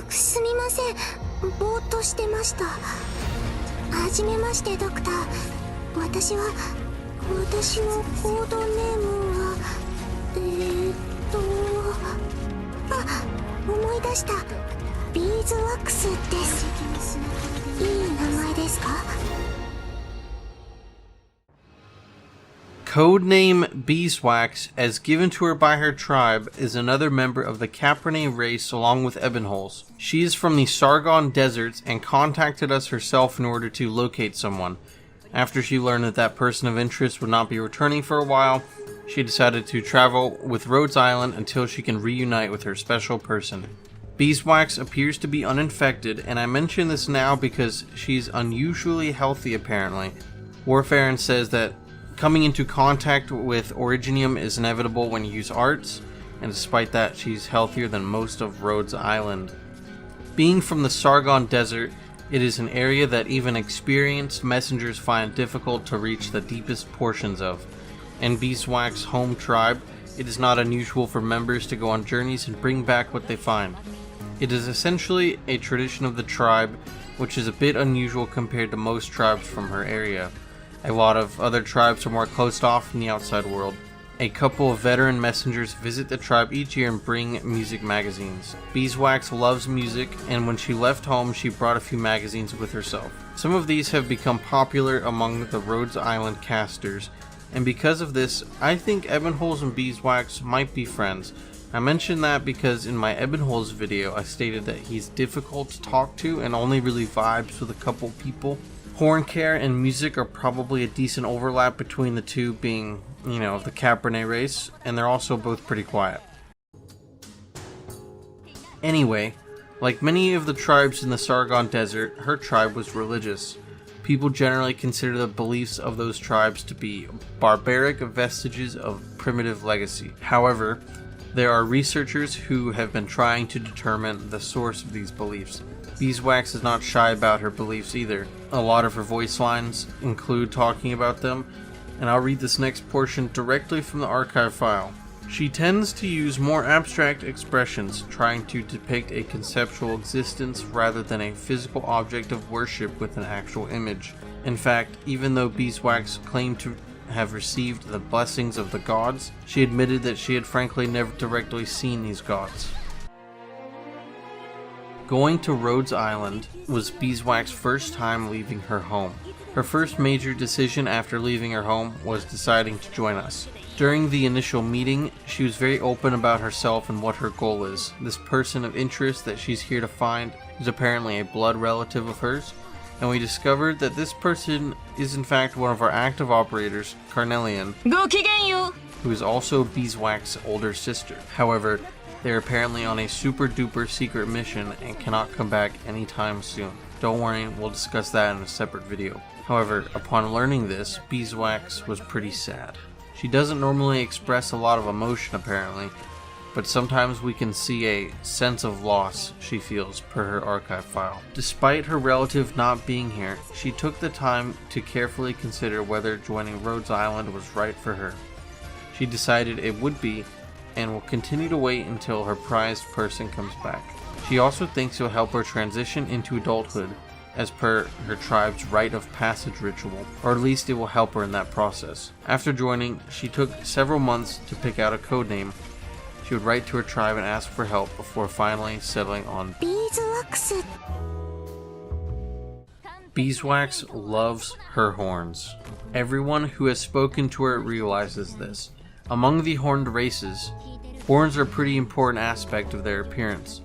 すみません。ぼーっとしてました。はじめまして、ドクター。私のコードネームはあ、思い出した。ビーズワックスです。いい名前ですか？ Codename Beeswax, as given to her by her tribe, is another member of the Caprine race along with Ebonholes. She is from the Sargon Deserts and contacted us herself in order to locate someone. After she learned that that person of interest would not be returning for a while, she decided to travel with Rhodes Island until she can reunite with her special person. Beeswax appears to be uninfected, and I mention this now because she's unusually healthy apparently. Warfarin says that coming into contact with Originium is inevitable when you use arts, and despite that, she's healthier than most of Rhodes Island. Being from the Sargon Desert, it is an area that even experienced messengers find difficult to reach the deepest portions of. In Beeswax's home tribe, it is not unusual for members to go on journeys and bring back what they find. It is essentially a tradition of the tribe, which is a bit unusual compared to most tribes from her area. A lot of other tribes are more closed off in the outside world. A couple of veteran messengers visit the tribe each year and bring music magazines. Beeswax loves music, and when she left home, she brought a few magazines with herself. Some of these have become popular among the Rhodes Island casters, and because of this, I think Ebonholes and Beeswax might be friends. I mention that because in my Ebonholes video, I stated that he's difficult to talk to and only really vibes with a couple people. Horn care and music are probably a decent overlap between the two, being, of the Caprine race, and they're also both pretty quiet. Anyway, like many of the tribes in the Sargon Desert, her tribe was religious. People generally consider the beliefs of those tribes to be barbaric vestiges of primitive legacy. However, there are researchers who have been trying to determine the source of these beliefs. Beeswax is not shy about her beliefs either. A lot of her voice lines include talking about them, and I'll read this next portion directly from the archive file. She tends to use more abstract expressions, trying to depict a conceptual existence rather than a physical object of worship with an actual image. In fact, even though Beeswax claimed to have received the blessings of the gods, she admitted that she had frankly never directly seen these gods. Going to Rhodes Island was Beeswax's first time leaving her home. Her first major decision after leaving her home was deciding to join us. During the initial meeting, she was very open about herself and what her goal is. This person of interest that she's here to find is apparently a blood relative of hers, and we discovered that this person is in fact one of our active operators, Carnelian, who is also Beeswax's older sister. However, they are apparently on a super duper secret mission and cannot come back anytime soon. Don't worry, we'll discuss that in a separate video. However, upon learning this, Beeswax was pretty sad. She doesn't normally express a lot of emotion apparently, but sometimes we can see a sense of loss she feels per her archive file. Despite her relative not being here, she took the time to carefully consider whether joining Rhodes Island was right for her. She decided it would be, and will continue to wait until her prized person comes back. She also thinks it will help her transition into adulthood, as per her tribe's rite of passage ritual, or at least it will help her in that process. After joining, she took several months to pick out a codename. She would write to her tribe and ask for help before finally settling on Beeswax. Beeswax loves her horns. Everyone who has spoken to her realizes this. Among the horned races, horns are a pretty important aspect of their appearance.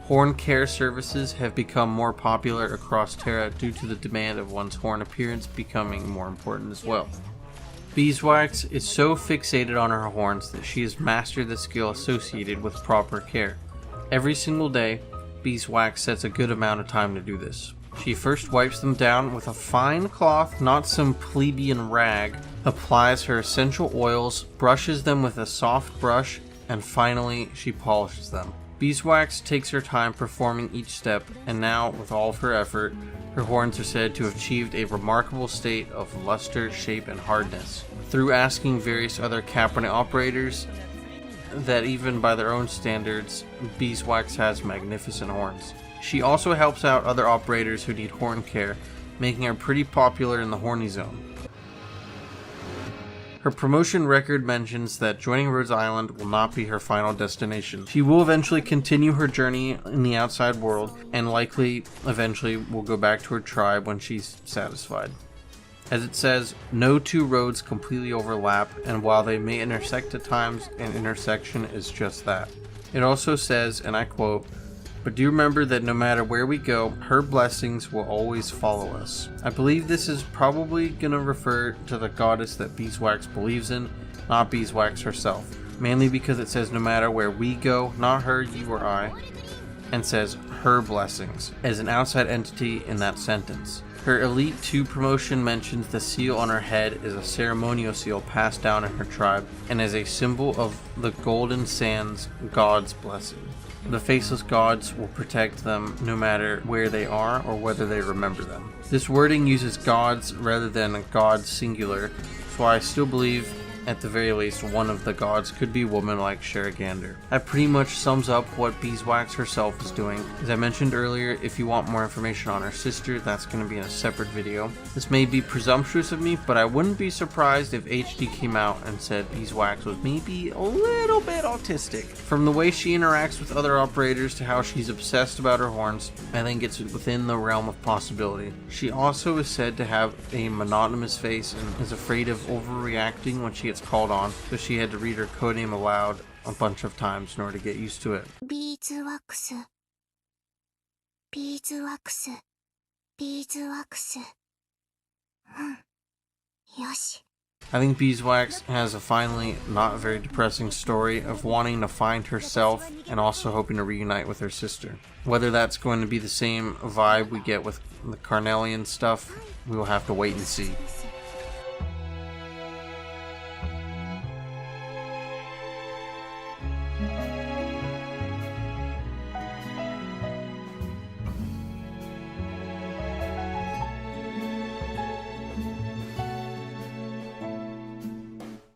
Horn care services have become more popular across Terra due to the demand of one's horn appearance becoming more important as well. Beeswax is so fixated on her horns that she has mastered the skill associated with proper care. Every single day, Beeswax sets a good amount of time to do this. She first wipes them down with a fine cloth, not some plebeian rag, applies her essential oils, brushes them with a soft brush, and finally she polishes them. Beeswax takes her time performing each step, and now, with all of her effort, her horns are said to have achieved a remarkable state of luster, shape, and hardness. Through asking various other Caprine operators, that even by their own standards, Beeswax has magnificent horns. She also helps out other operators who need horn care, making her pretty popular in the horny zone. Her promotion record mentions that joining Rhodes Island will not be her final destination. She will eventually continue her journey in the outside world, and likely eventually will go back to her tribe when she's satisfied. As it says, no two roads completely overlap, and while they may intersect at times, an intersection is just that. It also says, and I quote, "But do remember that no matter where we go, her blessings will always follow us." I believe this is probably going to refer to the goddess that Beeswax believes in, not Beeswax herself, mainly because it says no matter where we go, not her, you or I, and says her blessings as an outside entity in that sentence. Her Elite 2 promotion mentions the seal on her head is a ceremonial seal passed down in her tribe and is a symbol of the Golden Sands God's blessing. The faceless gods will protect them no matter where they are or whether they remember them. This wording uses gods rather than gods singular, so I still believe at the very least one of the gods could be a woman like Sheragander. That pretty much sums up what Beeswax herself is doing. As I mentioned earlier, if you want more information on her sister, that's going to be in a separate video. This may be presumptuous of me, but I wouldn't be surprised if HD came out and said Beeswax was maybe a little bit autistic. From the way she interacts with other operators to how she's obsessed about her horns, I think it's within the realm of possibility. She also is said to have a monotonous face and is afraid of overreacting when she gets called on, so she had to read her codename aloud a bunch of times in order to get used to it. Beeswax. Beeswax. Beeswax. Yoshi. I think Beeswax has a finally not very depressing story of wanting to find herself and also hoping to reunite with her sister. Whether that's going to be the same vibe we get with the Carnelian stuff, we will have to wait and see.